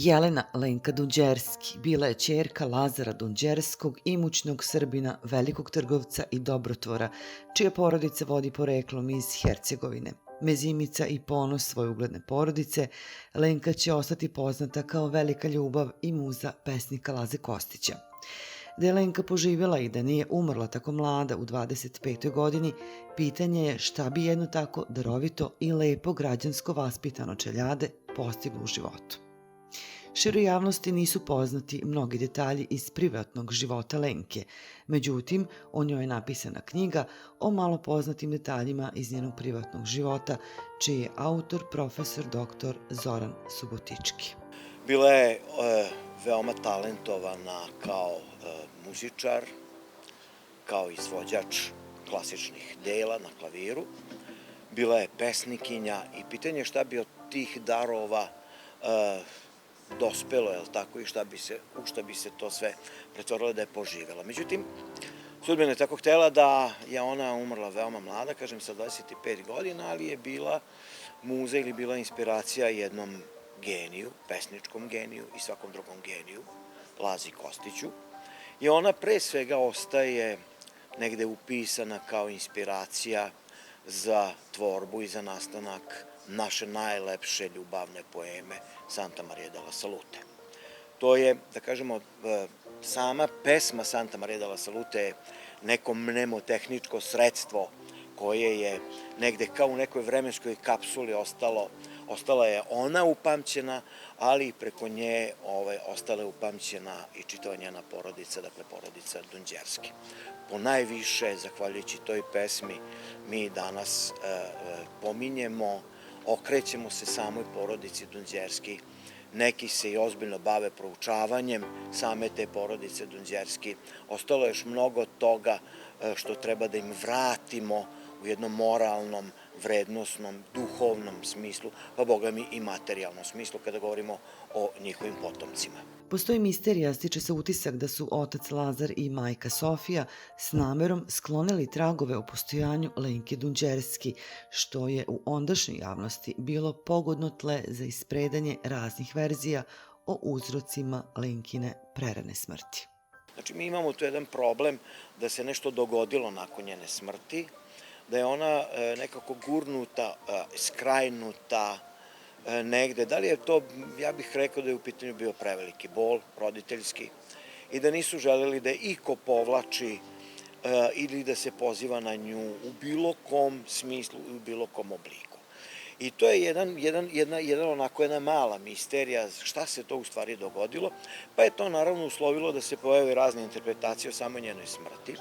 Jelena Lenka Dunđerski bila je ćerka Lazara Dunđerskog, imućnog Srbina, velikog trgovca i dobrotvora, čija porodica vodi poreklom iz Hercegovine. Mezimica i ponos svoje ugledne porodice, Lenka će ostati poznata kao velika ljubav i muza pesnika Laze Kostića. Da je Lenka poživjela i da nije umrla tako mlada u 25. godini, pitanje je šta bi jedno tako darovito i lepo građansko vaspitano čeljade postiglo u životu. Široj javnosti nisu poznati mnogi detalji iz privatnog života Lenke, međutim, o njoj je napisana knjiga o malo poznatim detaljima iz njenog privatnog života, čiji je autor profesor dr. Zoran Subotički. Bila je veoma talentovana kao muzičar, kao izvođač klasičnih dela na klaviru. Bila je pesnikinja i pitanje je šta bi od tih darova dospelo, je li tako, i u šta bi se to sve pretvorilo da je poživela. Međutim, sudbina je tako htela da je ona umrla veoma mlada, kažem sa 25 godina, ali je bila muza ili bila inspiracija jednom geniju, pesničkom geniju i svakom drugom geniju, Lazi Kostiću. I ona pre svega ostaje negde upisana kao inspiracija za tvorbu i za nastanak naše najlepše ljubavne poeme Santa Maria della Salute. To je, da kažemo, sama pesma Santa Maria della Salute je neko mnemotehničko sredstvo koje je negde kao u nekoj vremenskoj kapsuli ostala je ona upamćena, ali i preko nje ostala je upamćena i čitava njena porodica, dakle porodica Dunđerski. Ponajviše, zahvaljujući toj pesmi, mi danas pominjemo, okrećemo se samoj porodici Dunđerski. Neki se i ozbiljno bave proučavanjem same te porodice Dunđerski. Ostalo je još mnogo toga što treba da im vratimo u jednom moralnom, vrednosnom, duhovnom smislu, pa boga mi i materijalnom smislu kada govorimo o njihovim potomcima. Postoji misterija, stiče se utisak da su otac Lazar i majka Sofija s namerom sklonili tragove o postojanju Lenke Dunđerski, što je u ondašnjoj javnosti bilo pogodno tle za ispredanje raznih verzija o uzrocima Lenkine prerane smrti. Znači, mi imamo tu jedan problem da se nešto dogodilo nakon njene smrti, da je ona nekako gurnuta, skrajnuta negde. Da li je to, ja bih rekao da je u pitanju bio preveliki bol, roditeljski, i da nisu želeli da iko povlači ili da se poziva na nju u bilo kom smislu i u bilo kom obliku. I to je jedna mala misterija šta se to u stvari dogodilo, pa je to naravno uslovilo da se pojave razne interpretacije o samoj njenoj smrti.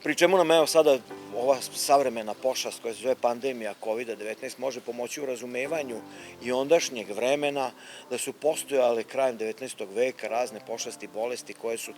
Pri čemu nam evo sada ova savremena pošast koja se zove pandemija COVID-19 može pomoći u razumevanju i ondašnjeg vremena, da su postojale krajem 19. veka razne pošasti i bolesti koje su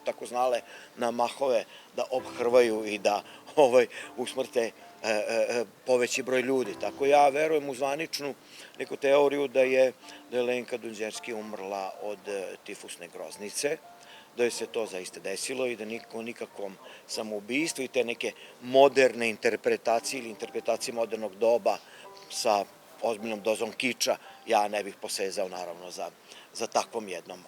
tako znale na mahove da obhrvaju i da usmrte poveći broj ljudi. Tako ja verujem u zvaničnu neku teoriju da je Lenka Dunđerski umrla od tifusne groznice, da je se to zaista desilo i da nikakvom samoubistvu i te neke moderne interpretacije ili interpretacije modernog doba sa ozbiljnom dozom kiča, ja ne bih posezao naravno za takvom jednom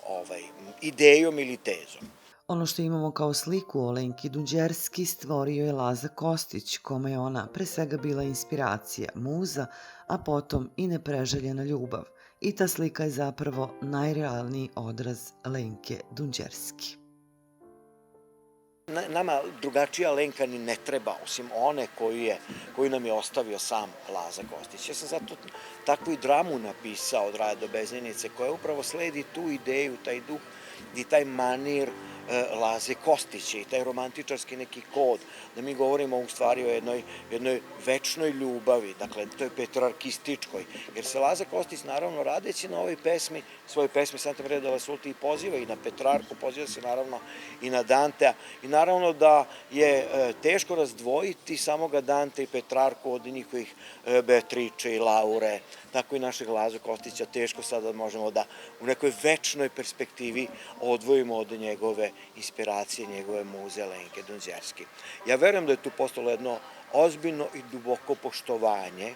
idejom ili tezom. Ono što imamo kao sliku o Lenki Dunđerski stvorio je Laza Kostić, kome je ona pre svega bila inspiracija, muza, a potom i nepreželjena ljubav. I ta slika je zapravo najrealniji odraz Lenke Dunđerski. Nama drugačija Lenka ni ne treba, osim one koju nam je ostavio sam Laza Kostić. Ja sam zato takvu i dramu napisao od Raja do Bezljenice, koja upravo sledi tu ideju, taj duh i taj manir Laze Kostića i taj romantičarski neki kod, da mi govorimo u stvari o jednoj večnoj ljubavi, dakle, to je petrarkističkoj, jer se Laza Kostić, naravno, radeći na ovoj pesmi, svoje pesme Santa Maria della Salute, i poziva i na Petrarku, poziva se naravno i na Dantea, i naravno da je teško razdvojiti samoga Dante i Petrarku od njihovih Beatrice i Laure, tako i našeg Lazu Kostića teško sada možemo da u nekoj večnoj perspektivi odvojimo od njegove inspiracije, njegove muze Lenke Dunđerski. Ja verujem da je tu postalo jedno ozbiljno i duboko poštovanje,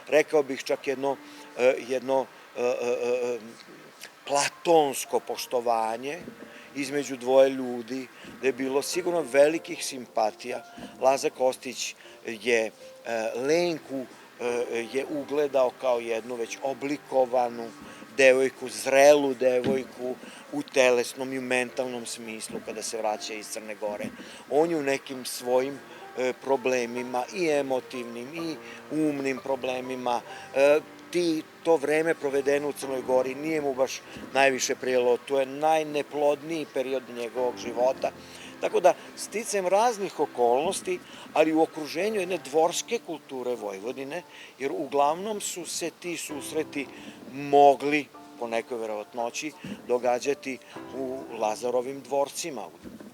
rekao bih čak jedno platonsko poštovanje između dvoje ljudi, da je bilo sigurno velikih simpatija. Laza Kostić je Lenku je ugledao kao jednu već oblikovanu devojku, zrelu devojku u telesnom i u mentalnom smislu kada se vraća iz Crne Gore. On je u nekim svojim problemima i emotivnim i umnim problemima, to vreme provedeno u Crnoj Gori nije mu baš najviše prijelo, to je najneplodniji period njegovog života. Tako da, sticajem raznih okolnosti, ali u okruženju jedne dvorske kulture Vojvodine, jer uglavnom su se ti susreti mogli, po nekoj verovatnoći, događati u Lazarovim dvorcima,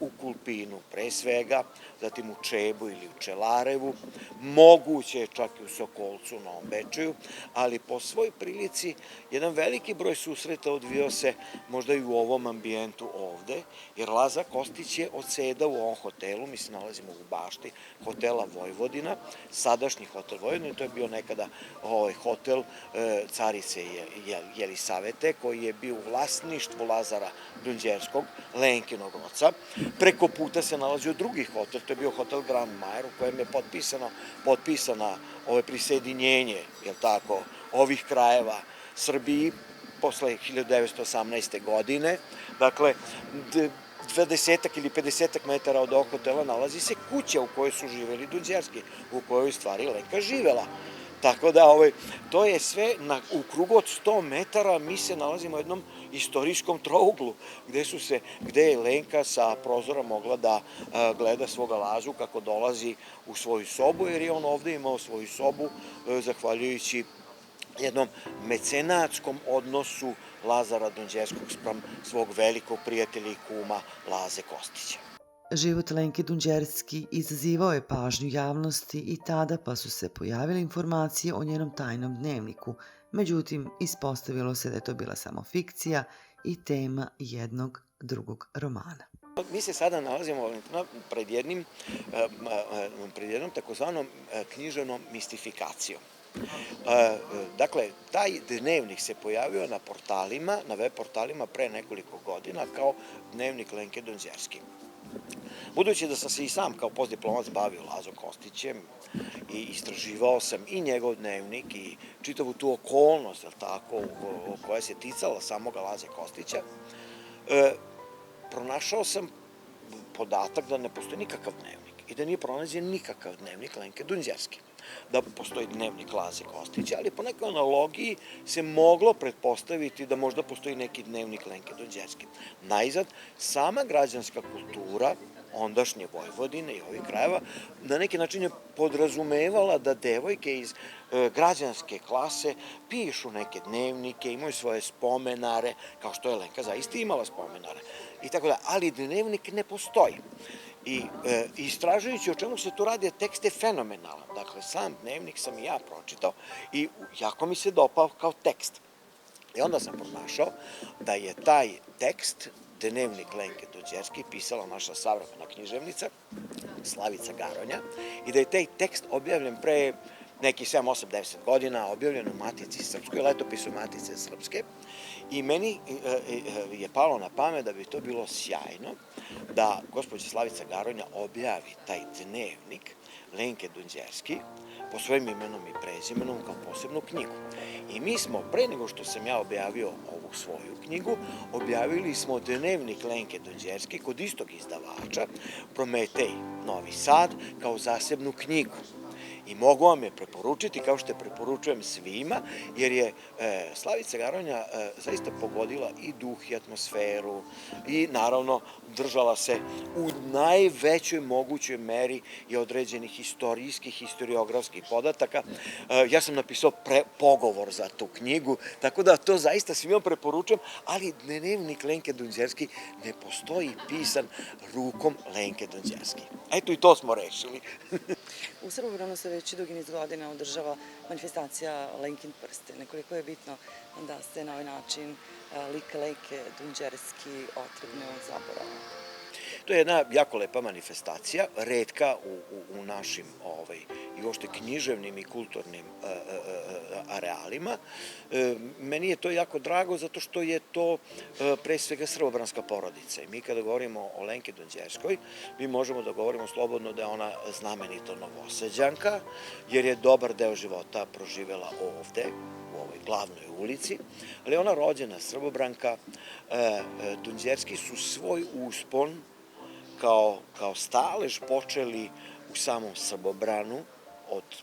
u Kulpinu pre svega, zatim u Čebu ili u Čelarevu, moguće je čak i u Sokolcu, u Novom Bečeju, ali po svoj prilici jedan veliki broj susreta odvio se možda i u ovom ambijentu ovde, jer Laza Kostić je odsedao u ovom hotelu, mi se nalazimo u bašti hotela Vojvodina, sadašnji hotel Vojvodina, to je bio nekada hotel carice Jelisavete, koji je bio u vlasništvu Lazara Dunđerskog, Lenkinog oca. Preko puta se nalazio drugi hotel, to je bio hotel Grand Majer, u kojem je potpisana prisedinjenje, jel tako, ovih krajeva Srbiji posle 1918. godine. Dakle, 20 ili 50 metara od ovog hotela nalazi se kuća u kojoj su živeli Dunđerski, u kojoj stvari Lenka živela. Tako da, to je sve u krugu od 100 metara, mi se nalazimo u jednom istorijskom trouglu, gde je Lenka sa prozora mogla da gleda svoga Lazu kako dolazi u svoju sobu, jer je on ovde imao svoju sobu, zahvaljujući jednom mecenatskom odnosu Lazara Dunđerskog spram svog velikog prijatelja i kuma Laze Kostića. Život Lenke Dunđerski izazivao je pažnju javnosti i tada pa su se pojavile informacije o njenom tajnom dnevniku. Međutim, ispostavilo se da je to bila samo fikcija i tema jednog drugog romana. Mi se sada nalazimo pred jednom takozvanom književnom mistifikacijom. Dakle, taj dnevnik se pojavio na portalima, na web portalima pre nekoliko godina kao dnevnik Lenke Dunđerski. Budući da sam se i sam kao postdiplomac bavio Lazom Kostićem i istraživao sam i njegov dnevnik i čitavu tu okolnost, koja se ticala samoga Laze Kostića, pronašao sam podatak da ne postoji nikakav dnevnik i da nije pronađen nikakav dnevnik Lenke Dunđerski. Da postoji dnevnik Laze Kostića, ali po nekoj analogiji se moglo pretpostaviti da možda postoji neki dnevnik Lenke Dunđerski. Najzad, sama građanska kultura ondašnje Vojvodine i ovih krajeva na neki način je podrazumevala da devojke iz građanske klase pišu neke dnevnike, imaju svoje spomenare, kao što je Lenka zaista imala spomenare, i tako da, ali dnevnik ne postoji. I istražujući o čemu se tu radi, tekst je fenomenalan. Dakle, sam dnevnik sam i ja pročitao i jako mi se dopao kao tekst. I onda sam pronašao da je taj tekst, dnevnik Lenke Dunđerski, pisala naša savremena književnica Slavica Garonja i da je taj tekst objavljen pre neki 7, 8, 10 godina, objavljen u Matici Srpskoj, letopisu Matice Srpske, i meni je palo na pamet da bi to bilo sjajno da gospođa Slavica Garonja objavi taj dnevnik Lenke Dunđerski po svojim imenom i prezimenom kao posebnu knjigu. I mi smo, pre nego što sam ja objavio ovu svoju knjigu, objavili smo dnevnik Lenke Dunđerski kod istog izdavača, Prometej Novi Sad, kao zasebnu knjigu. I mogu vam je preporučiti, kao što je preporučujem svima, jer je Slavica Garonja zaista pogodila i duh i atmosferu i naravno držala se u najvećoj mogućoj meri i određenih istorijskih, historiografskih podataka. Ja sam napisao pogovor za tu knjigu, tako da to zaista svima preporučujem, ali dnevnik Lenke Dunđerski ne postoji pisan rukom Lenke Dunđerski. Eto, i to smo rešili. U Srbobranu se već dugi niz godina održava manifestacija Lenkin prste. Nekoliko je bitno da se na ovaj način lik Lenke Dunđerski otrgne od zaborava. To je jedna jako lepa manifestacija, retka u našim i uopšte književnim i kulturnim arealima. Meni je to jako drago zato što je to pre svega srbobranska porodica. I mi kada govorimo o Lenki Dunđerskoj, mi možemo da govorimo slobodno da je ona znamenita Novosađanka, jer je dobar deo života proživela ovde, u ovoj glavnoj ulici, ali ona rođena Srbobranka. Dunđerski su svoj uspon kao stalež počeli u samom Srbobranu,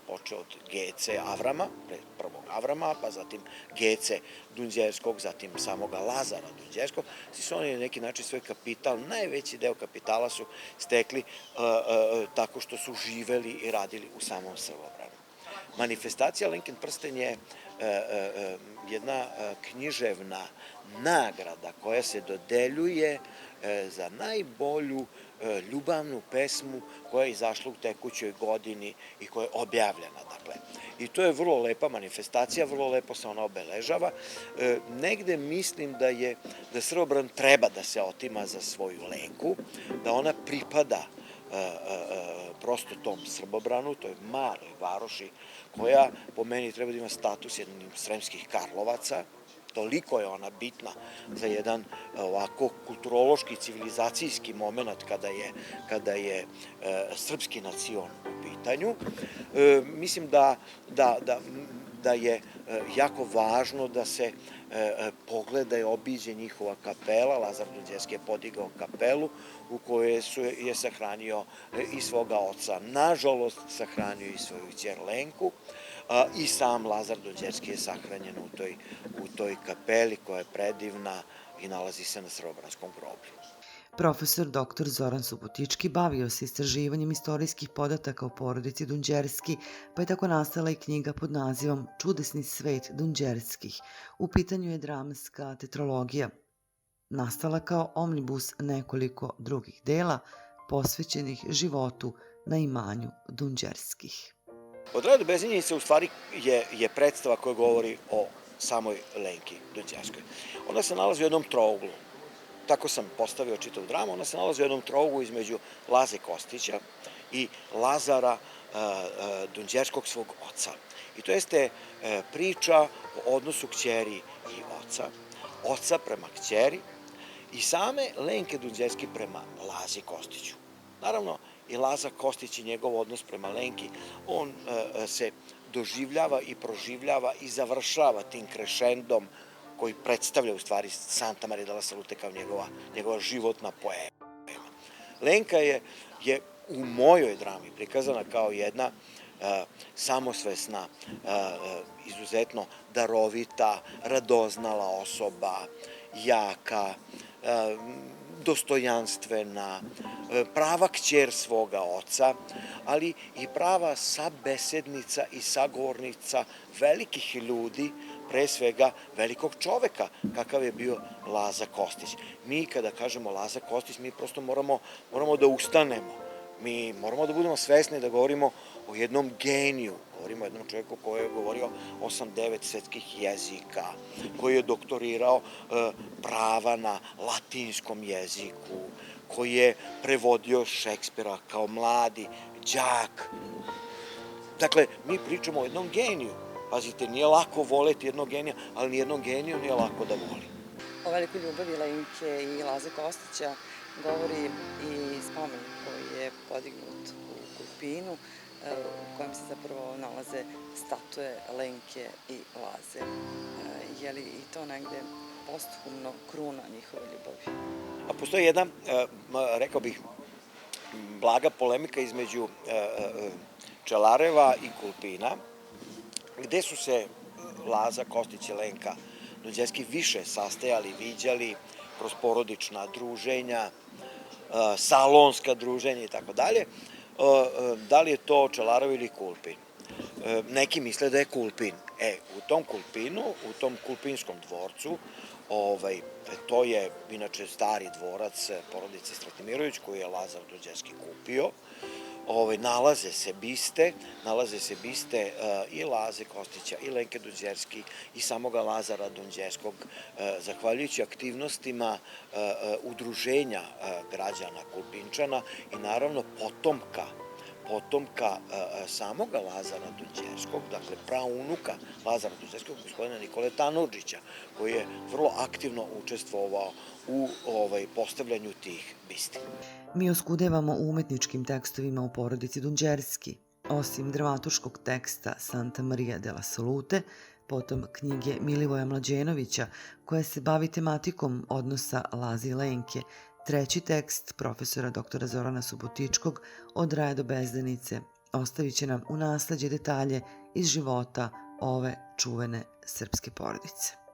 počeo od Gece Avrama, prvog Avrama, pa zatim Gece Dunđerskog, zatim samoga Lazara Dunđerskog. Svi su oni na neki način svoj kapital, najveći deo kapitala su stekli tako što su živeli i radili u samom Srbobranu. Manifestacija Lenkin prsten je jedna književna nagrada koja se dodeljuje za najbolju ljubavnu pesmu koja je izašla u tekućoj godini i koja je objavljena. I to je vrlo lepa manifestacija, vrlo lepo se ona obeležava. Negde mislim da Srbobran treba da se otima za svoju Lenku, da ona pripada prosto tom Srbobranu, toj maloj varoši koja po meni treba da ima status jednih Sremskih Karlovaca. Toliko je ona bitna za jedan ovako kulturološki, civilizacijski moment kada je srpski nacion u pitanju. Mislim da je jako važno da se pogleda i obiđe njihova kapela. Lazar Dunđerski je podigao kapelu u kojoj je sahranio i svoga oca. Nažalost, sahranio i svoju kćer Lenku. I sam Lazar Dunđerski je sahranjen u toj kapeli koja je predivna i nalazi se na Srbobranskom groblju. Profesor dr. Zoran Subotički bavio se istraživanjem istorijskih podataka o porodici Dunđerski, pa je tako nastala i knjiga pod nazivom Čudesni svet Dunđerskih. U pitanju je dramska tetralogija, nastala kao omnibus nekoliko drugih dela posvećenih životu na imanju Dunđerskih. Od Rade Bezinjice u stvari je predstava koja govori o samoj Lenki Dunđerskoj. Ona se nalazi u jednom trouglu. Tako sam postavio čitavu dramu. Ona se nalazi u jednom trouglu između Laze Kostića i Lazara Dunđerskog, svog oca. I to jeste priča o odnosu kćeri i oca prema kćeri i same Lenke Dunđerski prema Lazi Kostiću. Naravno, i Laza Kostić i njegov odnos prema Lenki, on se doživljava i proživljava i završava tim krešendom koji predstavlja u stvari Santa Maria della Salute kao njegova životna poema. Lenka je u mojoj drami prikazana kao jedna samosvesna, izuzetno darovita, radoznala osoba, jaka, dostojanstvena, prava kćer svoga oca, ali i prava sabesednica i sagovornica velikih ljudi, pre svega velikog čoveka, kakav je bio Laza Kostić. Mi kada kažemo Laza Kostić, mi prosto moramo da ustanemo. Mi moramo da budemo svesni da govorimo o jednom geniju, govorimo o jednom čovjeku koji je govorio 8-9 svetskih jezika, koji je doktorirao prava na latinskom jeziku, koji je prevodio Šekspira kao mladi đak. Dakle, mi pričamo o jednom geniju. Pazite, nije lako voleti jednog genija, ali nijednom geniju nije lako da voli. O velikoj ljubavi Lenke i Laze Kostića govori i spomenik koji je podignut u Kulpinu, u kojem se zapravo nalaze statue Lenke i Laze. Je li i to negde posthumno kruna njihove ljubavi? A postoji jedna, rekao bih, blaga polemika između Čelareva i Kulpina, gde su se Laza Kostić i Lenka Dunđerski više sastajali, viđali kroz porodična druženja, salonska druženja i tako dalje. Da li je to Čelarov ili Kulpin? Neki misle da je Kulpin. U tom Kulpinu, u tom kulpinskom dvorcu, to je inače stari dvorac porodice Stratimirović koji je Lazar Dunđerski kupio. nalaze se biste i Laze Kostića, i Lenke Dunđerski, i samoga Lazara Dunđerskog, zahvaljujući aktivnostima udruženja građana Kulpinčana i naravno potomka samoga Lazara Dunđerskog, dakle praunuka Lazara Dunđerskog, gospodina Nikole Tanurdžića, koji je vrlo aktivno učestvovao u postavljanju tih bisti. Mi oskudevamo u umetničkim tekstovima o porodici Dunđerski. Osim dramaturškog teksta Santa Maria della Salute, potom knjige Milivoja Mlađenovića, koja se bavi tematikom odnosa Laze i Lenke, treći tekst profesora dr. Zorana Subotičkog Od raja do bezdanice ostavit će nam u nasleđe detalje iz života ove čuvene srpske porodice.